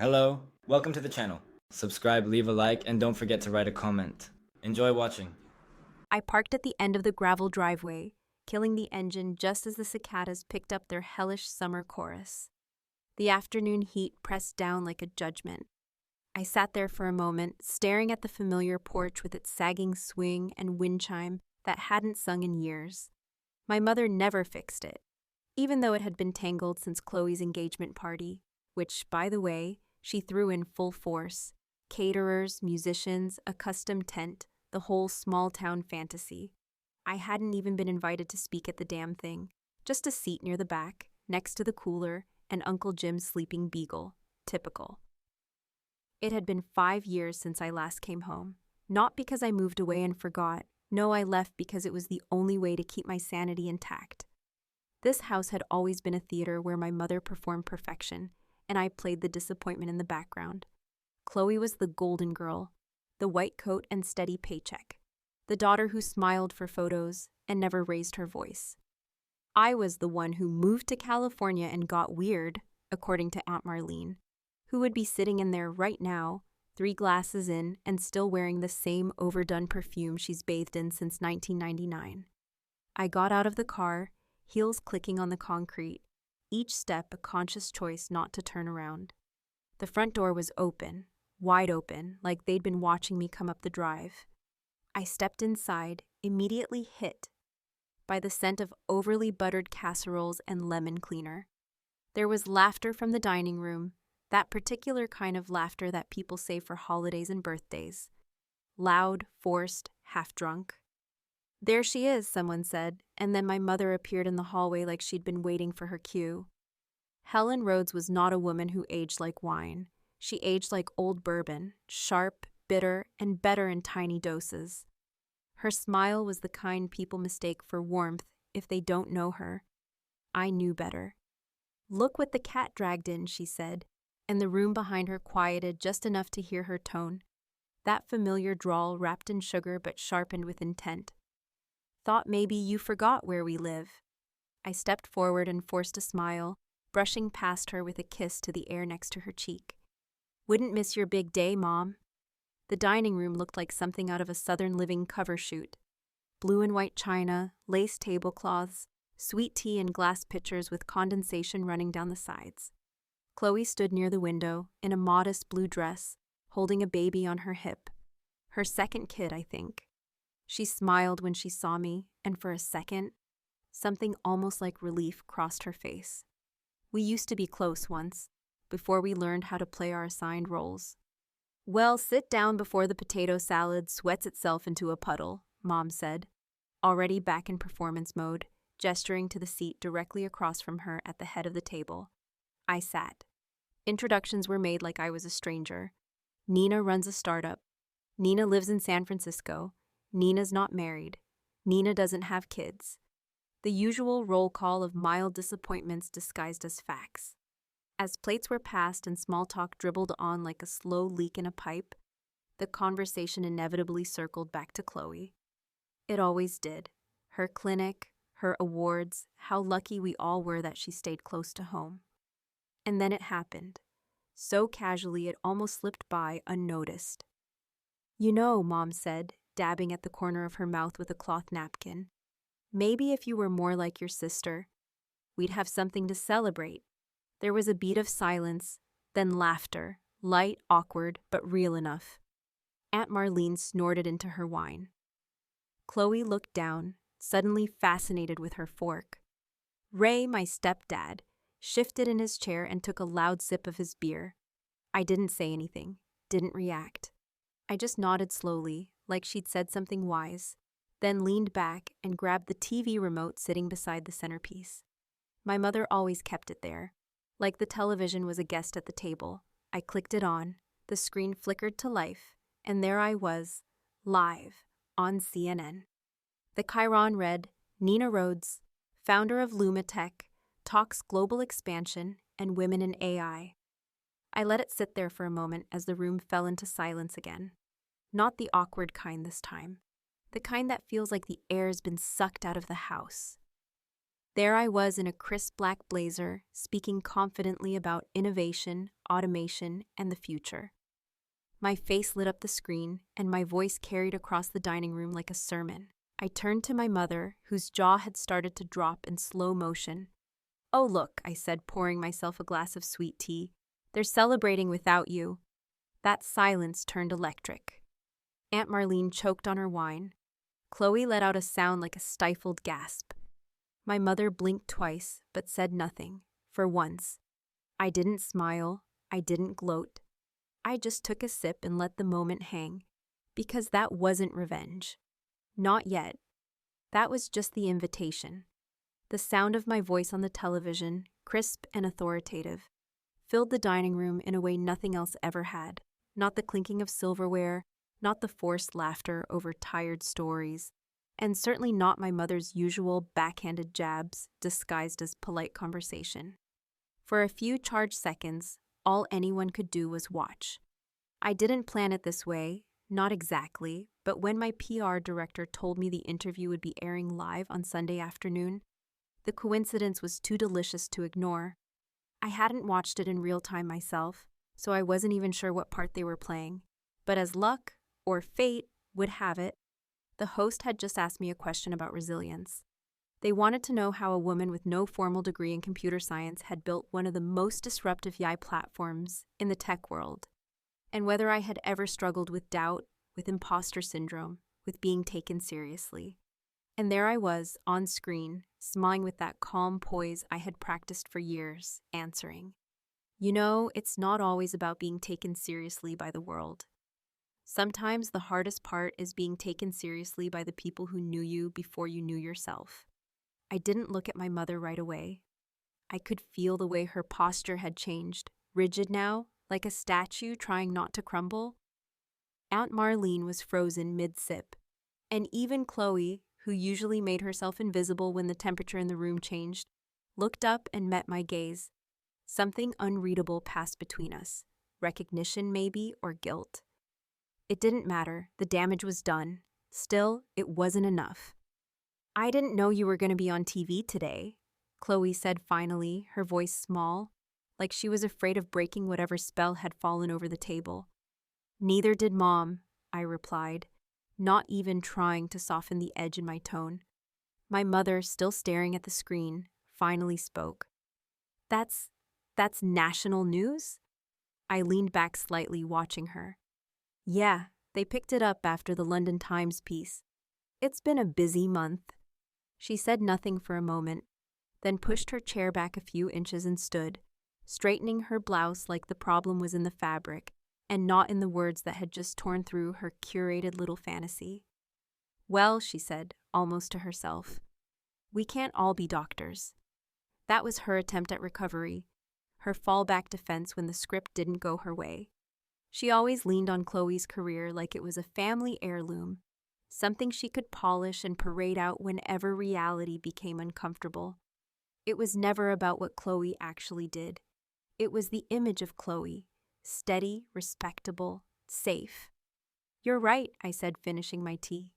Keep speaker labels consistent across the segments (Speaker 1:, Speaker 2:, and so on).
Speaker 1: Hello, welcome to the channel. Subscribe, leave a like, and don't forget to write a comment. Enjoy watching.
Speaker 2: I parked at the end of the gravel driveway, killing the engine just as the cicadas picked up their hellish summer chorus. The afternoon heat pressed down like a judgment. I sat there for a moment, staring at the familiar porch with its sagging swing and wind chime that hadn't sung in years. My mother never fixed it, even though it had been tangled since Chloe's engagement party, which, by the way, she threw in full force. Caterers, musicians, a custom tent, the whole small-town fantasy. I hadn't even been invited to speak at the damn thing. Just a seat near the back, next to the cooler, and Uncle Jim's sleeping beagle. Typical. It had been 5 years since I last came home. Not because I moved away and forgot. No, I left because it was the only way to keep my sanity intact. This house had always been a theater where my mother performed perfection, and I played the disappointment in the background. Chloe was the golden girl, the white coat and steady paycheck, the daughter who smiled for photos and never raised her voice. I was the one who moved to California and got weird, according to Aunt Marlene, who would be sitting in there right now, 3 glasses in and still wearing the same overdone perfume she's bathed in since 1999. I got out of the car, heels clicking on the concrete, each step a conscious choice not to turn around. The front door was open, wide open, like they'd been watching me come up the drive. I stepped inside, immediately hit by the scent of overly buttered casseroles and lemon cleaner. There was laughter from the dining room, that particular kind of laughter that people save for holidays and birthdays. Loud, forced, half-drunk. "There she is," someone said, and then my mother appeared in the hallway like she'd been waiting for her cue. Helen Rhodes was not a woman who aged like wine. She aged like old bourbon, sharp, bitter, and better in tiny doses. Her smile was the kind people mistake for warmth if they don't know her. I knew better. "Look what the cat dragged in," she said, and the room behind her quieted just enough to hear her tone. That familiar drawl wrapped in sugar but sharpened with intent. "Thought maybe you forgot where we live." I stepped forward and forced a smile, brushing past her with a kiss to the air next to her cheek. "Wouldn't miss your big day, Mom." The dining room looked like something out of a Southern Living cover shoot. Blue and white china, lace tablecloths, sweet tea in glass pitchers with condensation running down the sides. Chloe stood near the window, in a modest blue dress, holding a baby on her hip. Her second kid, I think. She smiled when she saw me, and for a second, something almost like relief crossed her face. We used to be close once, before we learned how to play our assigned roles. "Well, sit down before the potato salad sweats itself into a puddle," Mom said, already back in performance mode, gesturing to the seat directly across from her at the head of the table. I sat. Introductions were made like I was a stranger. Nina runs a startup. Nina lives in San Francisco. Nina's not married. Nina doesn't have kids. The usual roll call of mild disappointments disguised as facts. As plates were passed and small talk dribbled on like a slow leak in a pipe, the conversation inevitably circled back to Chloe. It always did. Her clinic, her awards, how lucky we all were that she stayed close to home. And then it happened. So casually it almost slipped by unnoticed. "You know," Mom said, dabbing at the corner of her mouth with a cloth napkin, "maybe if you were more like your sister, we'd have something to celebrate." There was a beat of silence, then laughter, light, awkward, but real enough. Aunt Marlene snorted into her wine. Chloe looked down, suddenly fascinated with her fork. Ray, my stepdad, shifted in his chair and took a loud sip of his beer. I didn't say anything, didn't react. I just nodded slowly, like she'd said something wise, then leaned back and grabbed the TV remote sitting beside the centerpiece. My mother always kept it there. Like the television was a guest at the table. I clicked it on, the screen flickered to life, and there I was, live, on CNN. The chyron read, "Nina Rhodes, founder of Lumatech, talks global expansion and women in AI." I let it sit there for a moment as the room fell into silence again. Not the awkward kind this time. The kind that feels like the air's been sucked out of the house. There I was in a crisp black blazer, speaking confidently about innovation, automation, and the future. My face lit up the screen, and my voice carried across the dining room like a sermon. I turned to my mother, whose jaw had started to drop in slow motion. "Oh, look," I said, pouring myself a glass of sweet tea. "They're celebrating without you." That silence turned electric. Aunt Marlene choked on her wine. Chloe let out a sound like a stifled gasp. My mother blinked twice, but said nothing, for once. I didn't smile, I didn't gloat. I just took a sip and let the moment hang, because that wasn't revenge. Not yet. That was just the invitation. The sound of my voice on the television, crisp and authoritative, filled the dining room in a way nothing else ever had. Not the clinking of silverware, not the forced laughter over tired stories, and certainly not my mother's usual backhanded jabs disguised as polite conversation. For a few charged seconds, all anyone could do was watch. I didn't plan it this way, not exactly, but when my PR director told me the interview would be airing live on Sunday afternoon, the coincidence was too delicious to ignore. I hadn't watched it in real time myself, so I wasn't even sure what part they were playing. But as luck, or fate, would have it, the host had just asked me a question about resilience. They wanted to know how a woman with no formal degree in computer science had built one of the most disruptive AI platforms in the tech world, and whether I had ever struggled with doubt, with imposter syndrome, with being taken seriously. And there I was, on screen, smiling with that calm poise I had practiced for years, answering. You know, it's not always about being taken seriously by the world. Sometimes the hardest part is being taken seriously by the people who knew you before you knew yourself. I didn't look at my mother right away. I could feel the way her posture had changed, rigid now, like a statue trying not to crumble. Aunt Marlene was frozen mid-sip, and even Chloe, who usually made herself invisible when the temperature in the room changed, looked up and met my gaze. Something unreadable passed between us, recognition maybe, or guilt. It didn't matter, the damage was done. Still, it wasn't enough. "I didn't know you were going to be on TV today," Chloe said finally, her voice small, like she was afraid of breaking whatever spell had fallen over the table. "Neither did Mom," I replied, not even trying to soften the edge in my tone. My mother, still staring at the screen, finally spoke. That's national news?" I leaned back slightly, watching her. "Yeah, they picked it up after the London Times piece. It's been a busy month." She said nothing for a moment, then pushed her chair back a few inches and stood, straightening her blouse like the problem was in the fabric and not in the words that had just torn through her curated little fantasy. "Well," she said, almost to herself, "we can't all be doctors." That was her attempt at recovery, her fallback defense when the script didn't go her way. She always leaned on Chloe's career like it was a family heirloom, something she could polish and parade out whenever reality became uncomfortable. It was never about what Chloe actually did. It was the image of Chloe, steady, respectable, safe. "You're right," I said, finishing my tea.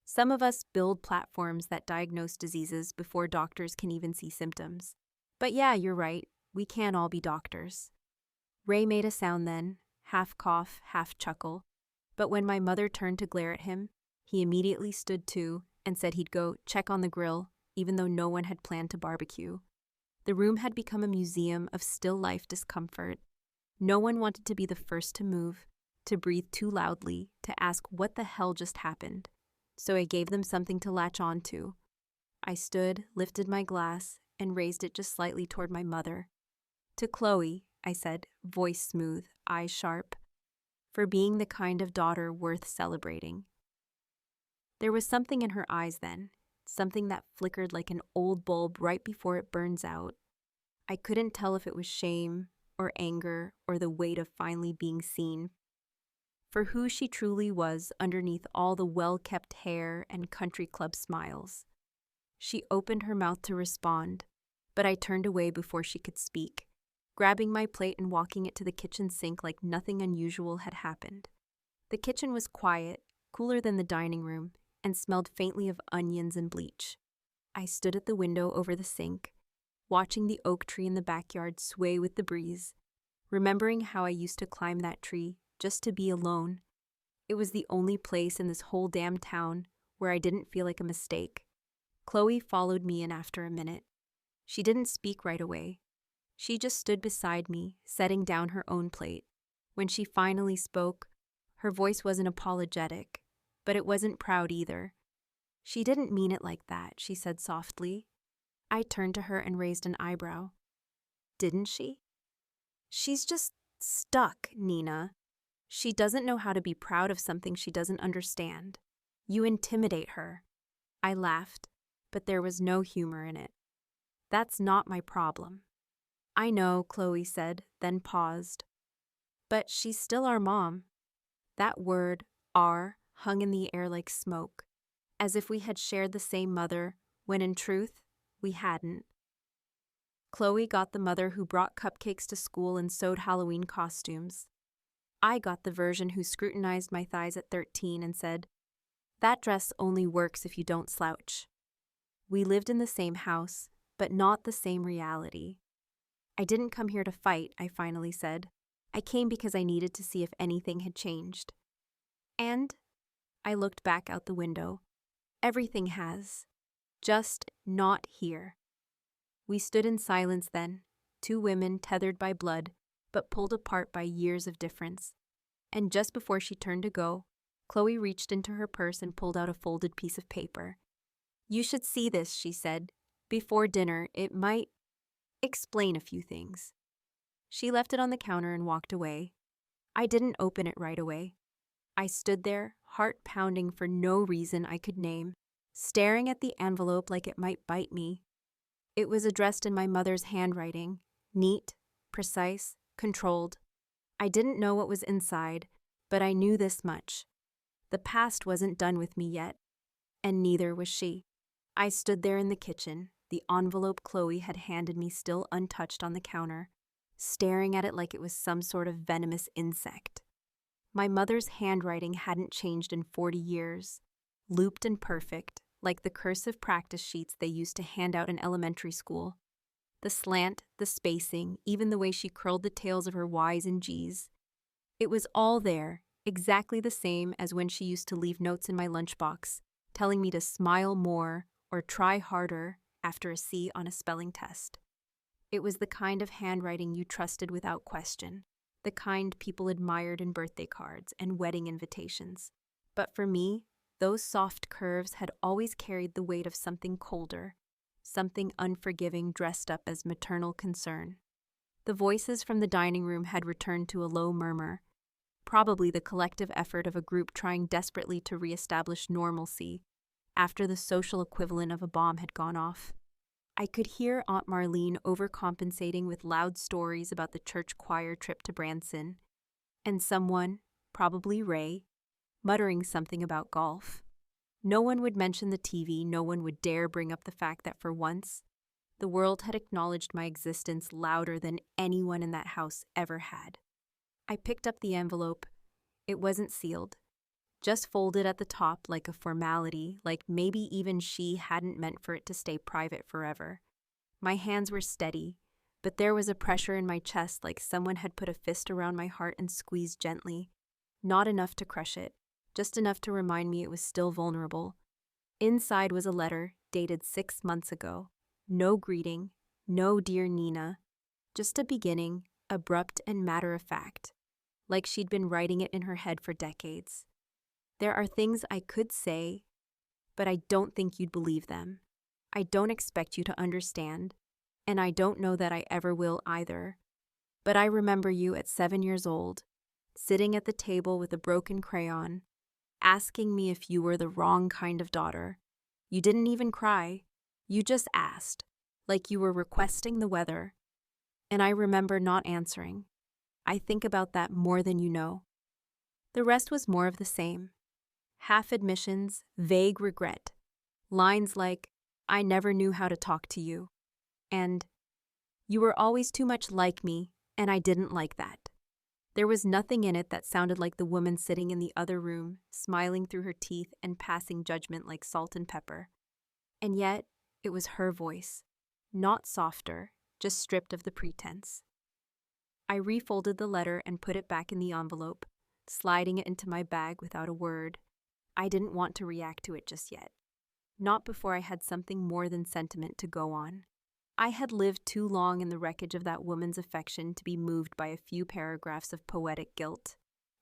Speaker 2: "Some of us build platforms that diagnose diseases before doctors can even see symptoms. But yeah, you're right, we can't all be doctors." Ray made a sound then, half cough, half chuckle, but when my mother turned to glare at him, he immediately stood too and said he'd go check on the grill, even though no one had planned to barbecue. The room had become a museum of still life discomfort. No one wanted to be the first to move, to breathe too loudly, to ask what the hell just happened. So I gave them something to latch on to. I stood, lifted my glass, and raised it just slightly toward my mother. "To Chloe," I said, voice smooth, eyes sharp, "for being the kind of daughter worth celebrating." There was something in her eyes then, something that flickered like an old bulb right before it burns out. I couldn't tell if it was shame, or anger, or the weight of finally being seen for who she truly was underneath all the well-kept hair and country club smiles. She opened her mouth to respond, but I turned away before she could speak, grabbing my plate and walking it to the kitchen sink like nothing unusual had happened. The kitchen was quiet, cooler than the dining room, and smelled faintly of onions and bleach. I stood at the window over the sink, watching the oak tree in the backyard sway with the breeze, remembering how I used to climb that tree just to be alone. It was the only place in this whole damn town where I didn't feel like a mistake. Chloe followed me in after a minute. She didn't speak right away. She just stood beside me, setting down her own plate. When she finally spoke, her voice wasn't apologetic, but it wasn't proud either. "She didn't mean it like that," she said softly. I turned to her and raised an eyebrow. "Didn't she?" "She's just stuck, Nina. She doesn't know how to be proud of something she doesn't understand. You intimidate her." I laughed, but there was no humor in it. "That's not my problem." "I know," Chloe said, then paused. "But she's still our mom." That word, "our," hung in the air like smoke, as if we had shared the same mother, when in truth, we hadn't. Chloe got the mother who brought cupcakes to school and sewed Halloween costumes. I got the version who scrutinized my thighs at 13 and said, "That dress only works if you don't slouch." We lived in the same house, but not the same reality. "I didn't come here to fight," I finally said. "I came because I needed to see if anything had changed." And I looked back out the window. Everything has. Just not here. We stood in silence then, two women tethered by blood, but pulled apart by years of difference. And just before she turned to go, Chloe reached into her purse and pulled out a folded piece of paper. "You should see this," she said. "Before dinner, it might explain a few things." She left it on the counter and walked away. I didn't open it right away. I stood there, heart pounding for no reason I could name, staring at the envelope like it might bite me. It was addressed in my mother's handwriting, neat, precise, controlled. I didn't know what was inside, but I knew this much. The past wasn't done with me yet, and neither was she. I stood there in the kitchen, the envelope Chloe had handed me still untouched on the counter, staring at it like it was some sort of venomous insect. My mother's handwriting hadn't changed in 40 years, looped and perfect, like the cursive practice sheets they used to hand out in elementary school. The slant, the spacing, even the way she curled the tails of her Y's and G's. It was all there, exactly the same as when she used to leave notes in my lunchbox, telling me to smile more or try harder after a C on a spelling test. It was the kind of handwriting you trusted without question, the kind people admired in birthday cards and wedding invitations. But for me, those soft curves had always carried the weight of something colder, something unforgiving dressed up as maternal concern. The voices from the dining room had returned to a low murmur, probably the collective effort of a group trying desperately to reestablish normalcy after the social equivalent of a bomb had gone off. I could hear Aunt Marlene overcompensating with loud stories about the church choir trip to Branson, and someone, probably Ray, muttering something about golf. No one would mention the TV, no one would dare bring up the fact that for once, the world had acknowledged my existence louder than anyone in that house ever had. I picked up the envelope. It wasn't sealed, just folded at the top like a formality, like maybe even she hadn't meant for it to stay private forever. My hands were steady, but there was a pressure in my chest like someone had put a fist around my heart and squeezed gently. Not enough to crush it, just enough to remind me it was still vulnerable. Inside was a letter dated 6 months ago. No greeting, no dear Nina, just a beginning, abrupt and matter-of-fact, like she'd been writing it in her head for decades. "There are things I could say, but I don't think you'd believe them. I don't expect you to understand, and I don't know that I ever will either. But I remember you at 7 years old, sitting at the table with a broken crayon, asking me if you were the wrong kind of daughter. You didn't even cry. You just asked, like you were requesting the weather. And I remember not answering. I think about that more than you know." The rest was more of the same. Half admissions, vague regret. Lines like, "I never knew how to talk to you," and "You were always too much like me, and I didn't like that." There was nothing in it that sounded like the woman sitting in the other room, smiling through her teeth and passing judgment like salt and pepper. And yet, It was her voice, not softer, just stripped of the pretense. I refolded the letter and put it back in the envelope, sliding it into my bag without a word. I didn't want to react to it just yet. Not before I had something more than sentiment to go on. I had lived too long in the wreckage of that woman's affection to be moved by a few paragraphs of poetic guilt.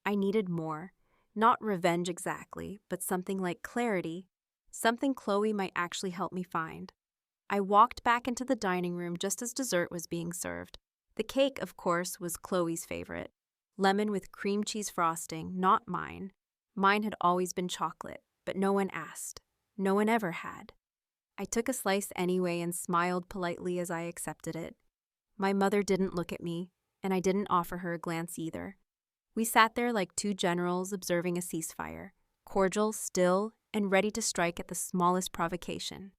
Speaker 2: I needed more. Not revenge exactly, but something like clarity, something Chloe might actually help me find. I walked back into the dining room just as dessert was being served. The cake, of course, was Chloe's favorite. Lemon with cream cheese frosting, not mine. Mine had always been chocolate, but no one asked. No one ever had. I took a slice anyway and smiled politely as I accepted it. My mother didn't look at me, and I didn't offer her a glance either. We sat there like two generals observing a ceasefire, cordial, still, and ready to strike at the smallest provocation.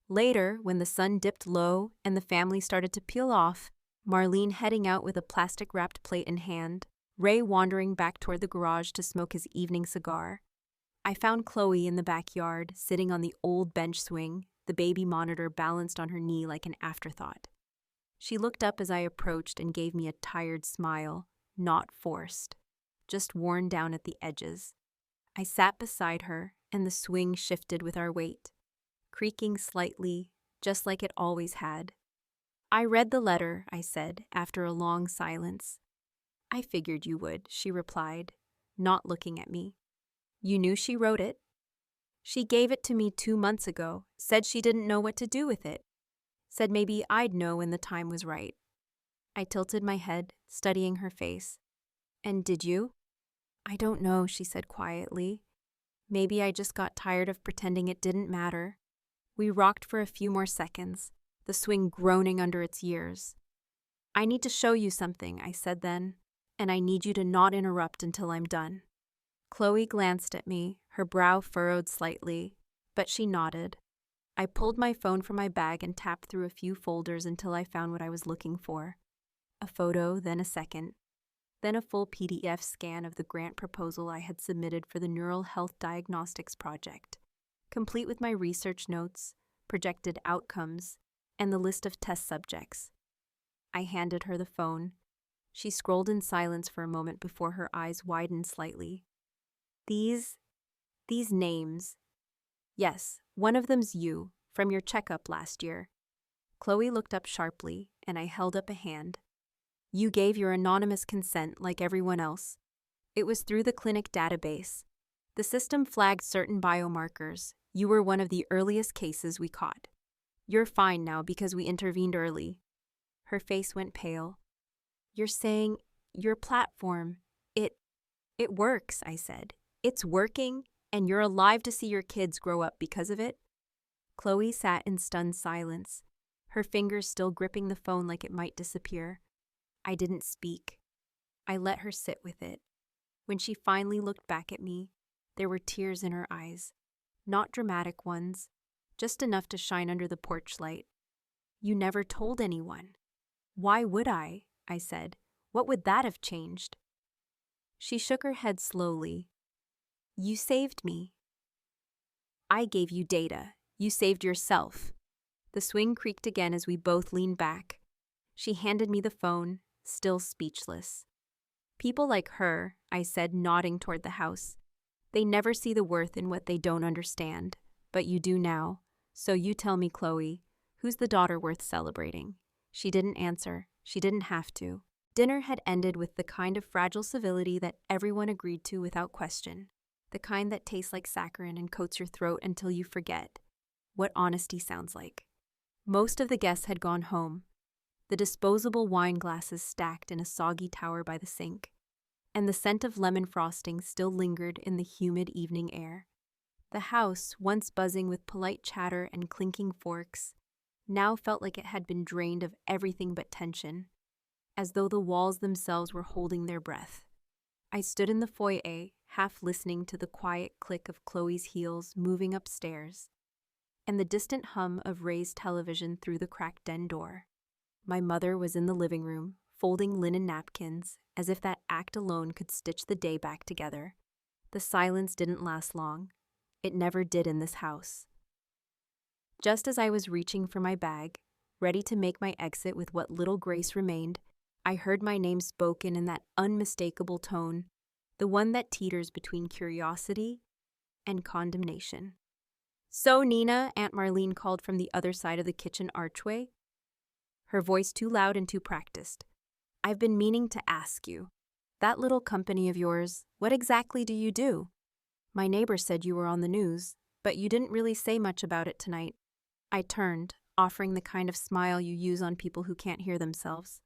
Speaker 2: Later, when the sun dipped low and the family started to peel off, Marlene heading out with a plastic-wrapped plate in hand, Ray wandering back toward the garage to smoke his evening cigar, I found Chloe in the backyard, sitting on the old bench swing, the baby monitor balanced on her knee like an afterthought. She looked up as I approached and gave me a tired smile, not forced, just worn down at the edges. I sat beside her, and the swing shifted with our weight, creaking slightly, just like it always had. "I read the letter," I said, after a long silence. "I figured you would," she replied, not looking at me. "You knew she wrote it?" "She gave it to me 2 months ago, said she didn't know what to do with it. Said maybe I'd know when the time was right." I tilted my head, studying her face. "And did you?" "I don't know," she said quietly. "Maybe I just got tired of pretending it didn't matter." We rocked for a few more seconds, the swing groaning under its years. "I need to show you something," I said then, "and I need you to not interrupt until I'm done." Chloe glanced at me, her brow furrowed slightly, but she nodded. I pulled my phone from my bag and tapped through a few folders until I found what I was looking for. A photo, then a second, then a full PDF scan of the grant proposal I had submitted for the Neural Health Diagnostics Project, complete with my research notes, projected outcomes, and the list of test subjects. I handed her the phone. She scrolled in silence for a moment before her eyes widened slightly. These names. Yes, one of them's you, from your checkup last year." Chloe looked up sharply, and I held up a hand. "You gave your anonymous consent like everyone else. It was through the clinic database. The system flagged certain biomarkers. You were one of the earliest cases we caught. You're fine now because we intervened early." Her face went pale. "You're saying your platform, it works," I said. "It's working, and you're alive to see your kids grow up because of it?" Chloe sat in stunned silence, her fingers still gripping the phone like it might disappear. I didn't speak. I let her sit with it. When she finally looked back at me, there were tears in her eyes. Not dramatic ones, just enough to shine under the porch light. "You never told anyone." "Why would I?" I said. "What would that have changed?" She shook her head slowly. "You saved me." "I gave you data. You saved yourself." The swing creaked again as we both leaned back. She handed me the phone, still speechless. "People like her," I said, nodding toward the house. "They never see the worth in what they don't understand. But you do now. So you tell me, Chloe, who's the daughter worth celebrating?" She didn't answer. She didn't have to. Dinner had ended with the kind of fragile civility that everyone agreed to without question. The kind that tastes like saccharin and coats your throat until you forget what honesty sounds like. Most of the guests had gone home, the disposable wine glasses stacked in a soggy tower by the sink, and the scent of lemon frosting still lingered in the humid evening air. The house, once buzzing with polite chatter and clinking forks, now felt like it had been drained of everything but tension, as though the walls themselves were holding their breath. I stood in the foyer, half listening to the quiet click of Chloe's heels moving upstairs, and the distant hum of Ray's television through the cracked den door. My mother was in the living room, folding linen napkins, as if that act alone could stitch the day back together. The silence didn't last long. It never did in this house. Just as I was reaching for my bag, ready to make my exit with what little grace remained, I heard my name spoken in that unmistakable tone, the one that teeters between curiosity and condemnation. "So, Nina," Aunt Marlene called from the other side of the kitchen archway, her voice too loud and too practiced. "I've been meaning to ask you. That little company of yours, what exactly do you do? My neighbor said you were on the news, but you didn't really say much about it tonight." I turned, offering the kind of smile you use on people who can't hear themselves.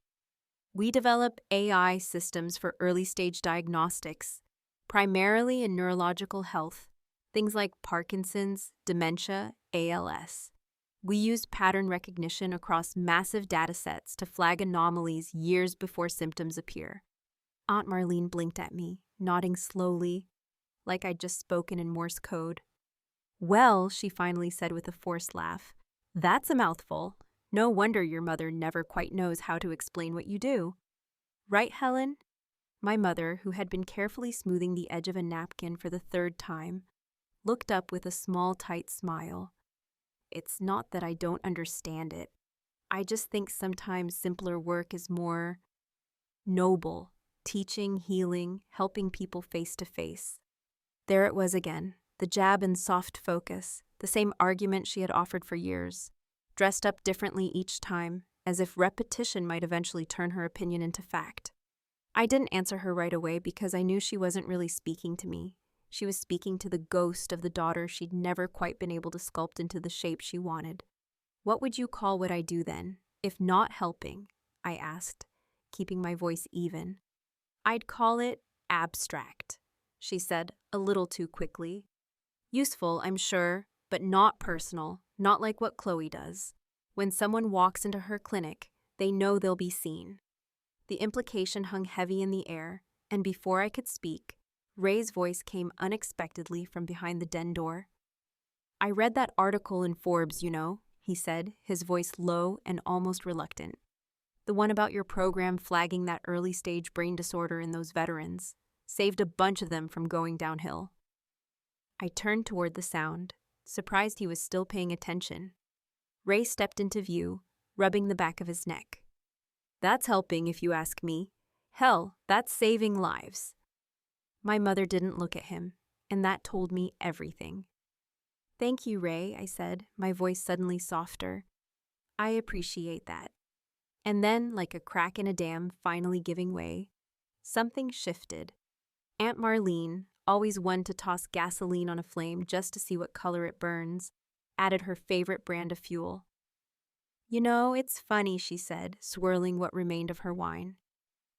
Speaker 2: "We develop AI systems for early-stage diagnostics, primarily in neurological health, things like Parkinson's, dementia, ALS. We use pattern recognition across massive datasets to flag anomalies years before symptoms appear." Aunt Marlene blinked at me, nodding slowly, like I'd just spoken in Morse code. "Well," she finally said with a forced laugh, "that's a mouthful. No wonder your mother never quite knows how to explain what you do." "Right, Helen?" My mother, who had been carefully smoothing the edge of a napkin for the third time, looked up with a small, tight smile. "It's not that I don't understand it. I just think sometimes simpler work is more noble, teaching, healing, helping people face to face." There it was again, the jab and soft focus, the same argument she had offered for years, dressed up differently each time, as if repetition might eventually turn her opinion into fact. I didn't answer her right away because I knew she wasn't really speaking to me. She was speaking to the ghost of the daughter she'd never quite been able to sculpt into the shape she wanted. "What would you call what I do then, if not helping?" I asked, keeping my voice even. "I'd call it abstract," she said, a little too quickly. "Useful, I'm sure, but not personal, not like what Chloe does. When someone walks into her clinic, they know they'll be seen." The implication hung heavy in the air, and before I could speak, Ray's voice came unexpectedly from behind the den door. "I read that article in Forbes, you know," he said, his voice low and almost reluctant. "The one about your program flagging that early-stage brain disorder in those veterans. Saved a bunch of them from going downhill." I turned toward the sound, surprised he was still paying attention. Ray stepped into view, rubbing the back of his neck. "That's helping, if you ask me. Hell, that's saving lives." My mother didn't look at him, and that told me everything. "Thank you, Ray," I said, my voice suddenly softer. "I appreciate that." And then, like a crack in a dam finally giving way, something shifted. Aunt Marlene, always one to toss gasoline on a flame just to see what color it burns, added her favorite brand of fuel. "You know, it's funny," she said, swirling what remained of her wine.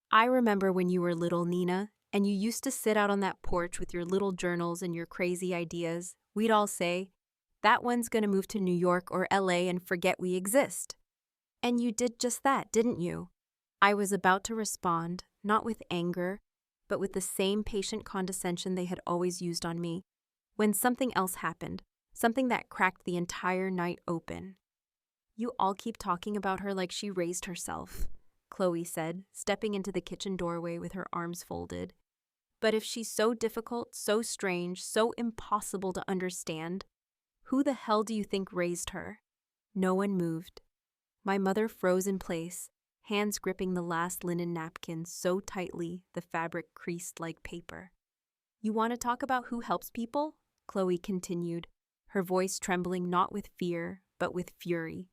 Speaker 2: "I remember when you were little, Nina, and you used to sit out on that porch with your little journals and your crazy ideas. We'd all say, 'That one's gonna move to New York or LA and forget we exist.' And you did just that, didn't you?" I was about to respond, not with anger, but with the same patient condescension they had always used on me, when something else happened, something that cracked the entire night open. "You all keep talking about her like she raised herself," Chloe said, stepping into the kitchen doorway with her arms folded. "But if she's so difficult, so strange, so impossible to understand, who the hell do you think raised her?" No one moved. My mother froze in place, hands gripping the last linen napkin so tightly the fabric creased like paper. "You want to talk about who helps people?" Chloe continued, her voice trembling not with fear, but with fury.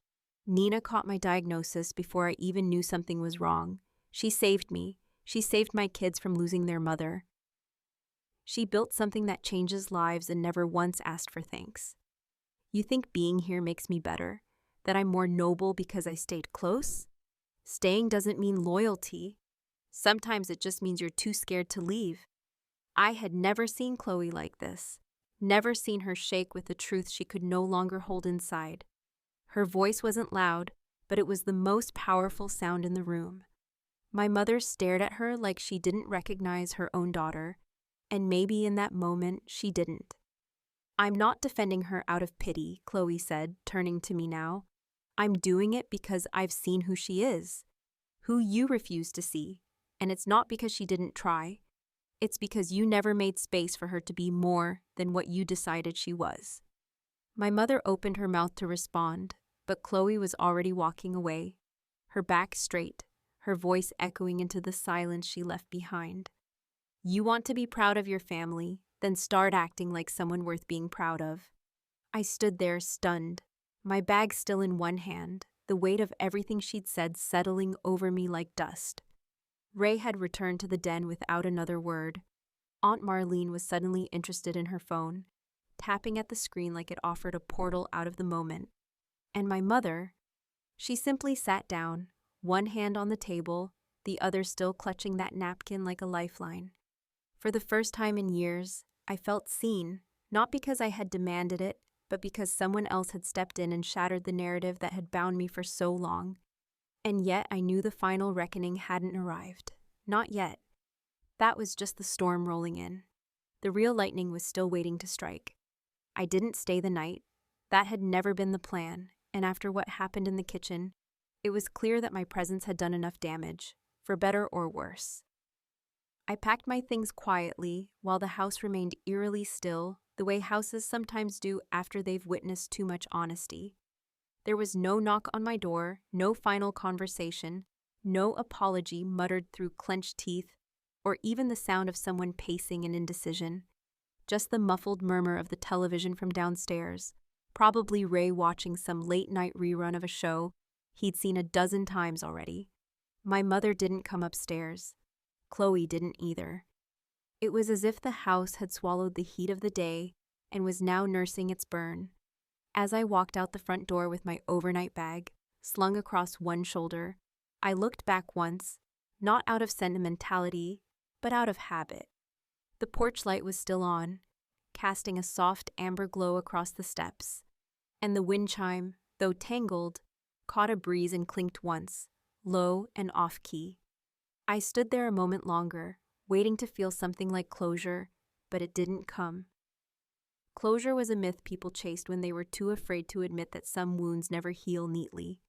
Speaker 2: "Nina caught my diagnosis before I even knew something was wrong. She saved me. She saved my kids from losing their mother. She built something that changes lives and never once asked for thanks. You think being here makes me better? That I'm more noble because I stayed close? Staying doesn't mean loyalty. Sometimes it just means you're too scared to leave." I had never seen Chloe like this, never seen her shake with the truth she could no longer hold inside. Her voice wasn't loud, but it was the most powerful sound in the room. My mother stared at her like she didn't recognize her own daughter, and maybe in that moment she didn't. "I'm not defending her out of pity," Chloe said, turning to me now. "I'm doing it because I've seen who she is, who you refuse to see, and it's not because she didn't try. It's because you never made space for her to be more than what you decided she was." My mother opened her mouth to respond, but Chloe was already walking away, her back straight, her voice echoing into the silence she left behind. You want to be proud of your family, then start acting like someone worth being proud of. I stood there stunned, my bag still in one hand, the weight of everything she'd said settling over me like dust. Ray had returned to the den without another word. Aunt Marlene was suddenly interested in her phone, tapping at the screen like it offered a portal out of the moment. And my mother, she simply sat down, one hand on the table, the other still clutching that napkin like a lifeline. For the first time in years, I felt seen, not because I had demanded it, but because someone else had stepped in and shattered the narrative that had bound me for so long. And yet I knew the final reckoning hadn't arrived. Not yet. That was just the storm rolling in. The real lightning was still waiting to strike. I didn't stay the night. That had never been the plan, and after what happened in the kitchen, it was clear that my presence had done enough damage, for better or worse. I packed my things quietly while the house remained eerily still, the way houses sometimes do after they've witnessed too much honesty. There was no knock on my door, no final conversation, no apology muttered through clenched teeth, or even the sound of someone pacing in indecision. Just the muffled murmur of the television from downstairs, probably Ray watching some late-night rerun of a show he'd seen a dozen times already. My mother didn't come upstairs. Chloe didn't either. It was as if the house had swallowed the heat of the day and was now nursing its burn. As I walked out the front door with my overnight bag, slung across one shoulder, I looked back once, not out of sentimentality, but out of habit. The porch light was still on, casting a soft amber glow across the steps, and the wind chime, though tangled, caught a breeze and clinked once, low and off-key. I stood there a moment longer, waiting to feel something like closure, but it didn't come. Closure was a myth people chased when they were too afraid to admit that some wounds never heal neatly.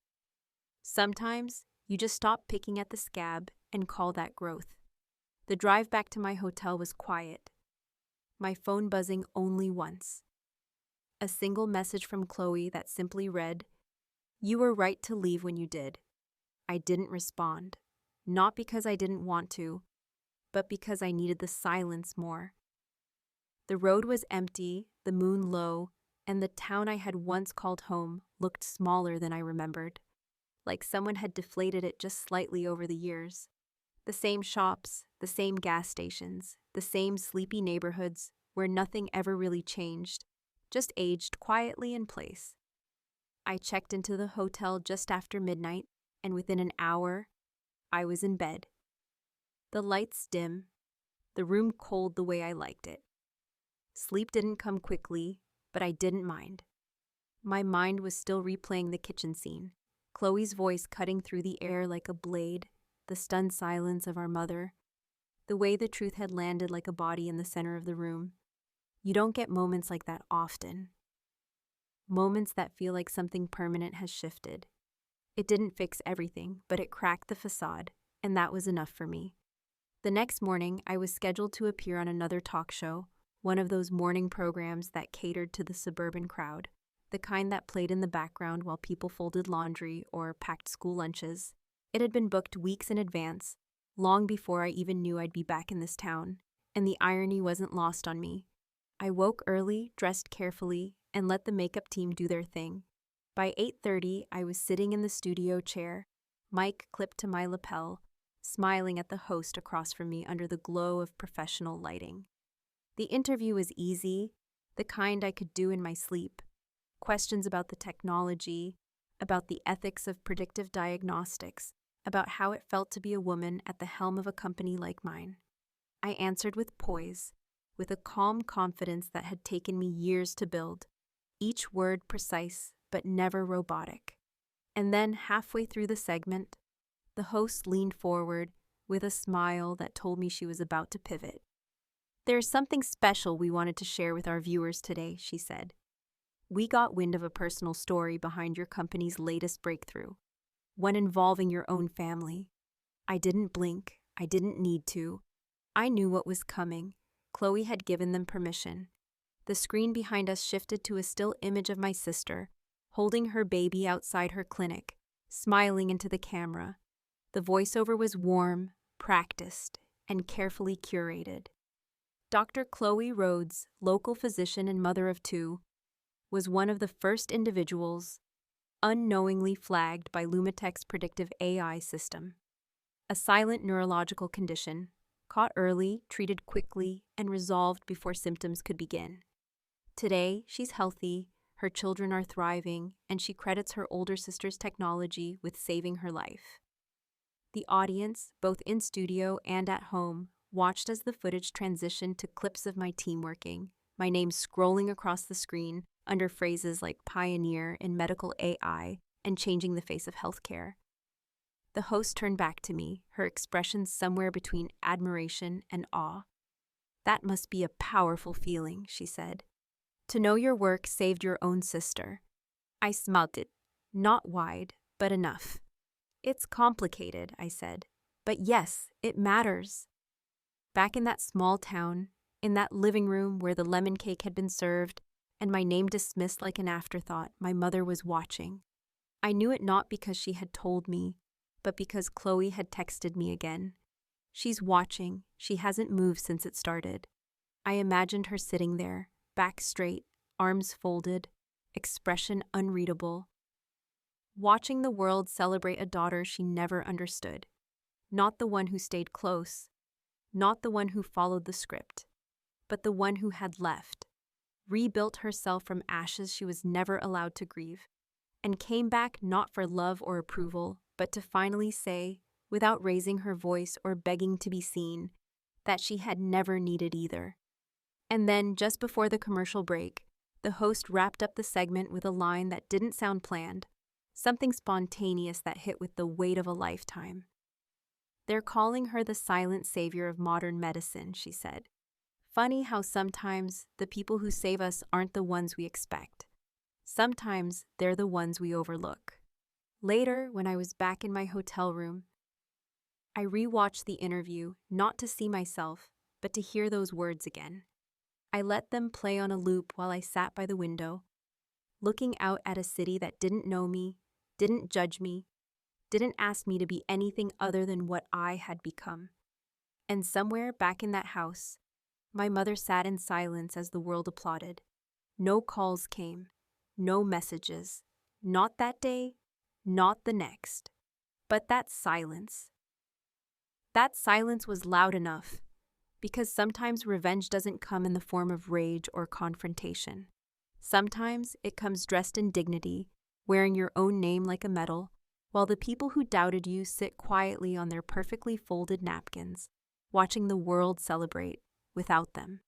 Speaker 2: Sometimes, you just stop picking at the scab and call that growth. The drive back to my hotel was quiet, my phone buzzing only once. A single message from Chloe that simply read, "You were right to leave when you did." I didn't respond, not because I didn't want to, but because I needed the silence more. The road was empty, the moon low, and the town I had once called home looked smaller than I remembered, like someone had deflated it just slightly over the years. The same shops, the same gas stations, the same sleepy neighborhoods where nothing ever really changed, just aged quietly in place. I checked into the hotel just after midnight, and within an hour, I was in bed. The lights dim, the room cold the way I liked it. Sleep didn't come quickly, but I didn't mind. My mind was still replaying the kitchen scene, Chloe's voice cutting through the air like a blade, the stunned silence of our mother, the way the truth had landed like a body in the center of the room. You don't get moments like that often. Moments that feel like something permanent has shifted. It didn't fix everything, but it cracked the facade, and that was enough for me. The next morning, I was scheduled to appear on another talk show, one of those morning programs that catered to the suburban crowd, the kind that played in the background while people folded laundry or packed school lunches. It had been booked weeks in advance, long before I even knew I'd be back in this town, and the irony wasn't lost on me. I woke early, dressed carefully, and let the makeup team do their thing. By 8:30, I was sitting in the studio chair, mic clipped to my lapel, smiling at the host across from me under the glow of professional lighting. The interview was easy, the kind I could do in my sleep. Questions about the technology, about the ethics of predictive diagnostics, about how it felt to be a woman at the helm of a company like mine. I answered with poise, with a calm confidence that had taken me years to build, each word precise but never robotic. And then, halfway through the segment, the host leaned forward with a smile that told me she was about to pivot. "There's something special we wanted to share with our viewers today," she said. "We got wind of a personal story behind your company's latest breakthrough, one involving your own family. I didn't blink. I didn't need to. I knew what was coming. Chloe had given them permission. The screen behind us shifted to a still image of my sister, holding her baby outside her clinic, smiling into the camera. The voiceover was warm, practiced, and carefully curated. Dr. Chloe Rhodes, local physician and mother of two, was one of the first individuals unknowingly flagged by Lumitech's predictive AI system. A silent neurological condition, caught early, treated quickly, and resolved before symptoms could begin. Today, she's healthy, her children are thriving, and she credits her older sister's technology with saving her life. The audience, both in studio and at home, watched as the footage transitioned to clips of my team working, my name scrolling across the screen under phrases like pioneer in medical AI and changing the face of healthcare. The host turned back to me, her expression somewhere between admiration and awe. "That must be a powerful feeling," she said. "To know your work saved your own sister." I smiled it, not wide, but enough. "It's complicated," I said, "but yes, it matters." Back in that small town, in that living room where the lemon cake had been served and my name dismissed like an afterthought, my mother was watching. I knew it not because she had told me, but because Chloe had texted me again. She's watching. She hasn't moved since it started. I imagined her sitting there, back straight, arms folded, expression unreadable, watching the world celebrate a daughter she never understood. Not the one who stayed close, not the one who followed the script, but the one who had left, rebuilt herself from ashes she was never allowed to grieve, and came back not for love or approval, but to finally say, without raising her voice or begging to be seen, that she had never needed either. And then, just before the commercial break, the host wrapped up the segment with a line that didn't sound planned, something spontaneous that hit with the weight of a lifetime. "They're calling her the silent savior of modern medicine," she said. "Funny how sometimes the people who save us aren't the ones we expect. Sometimes they're the ones we overlook." Later, when I was back in my hotel room, I rewatched the interview, not to see myself, but to hear those words again. I let them play on a loop while I sat by the window, looking out at a city that didn't know me, didn't judge me, didn't ask me to be anything other than what I had become. And somewhere back in that house, my mother sat in silence as the world applauded. No calls came, no messages, not that day, not the next, but that silence. That silence was loud enough, because sometimes revenge doesn't come in the form of rage or confrontation. Sometimes it comes dressed in dignity, wearing your own name like a medal, while the people who doubted you sit quietly on their perfectly folded napkins, watching the world celebrate without them.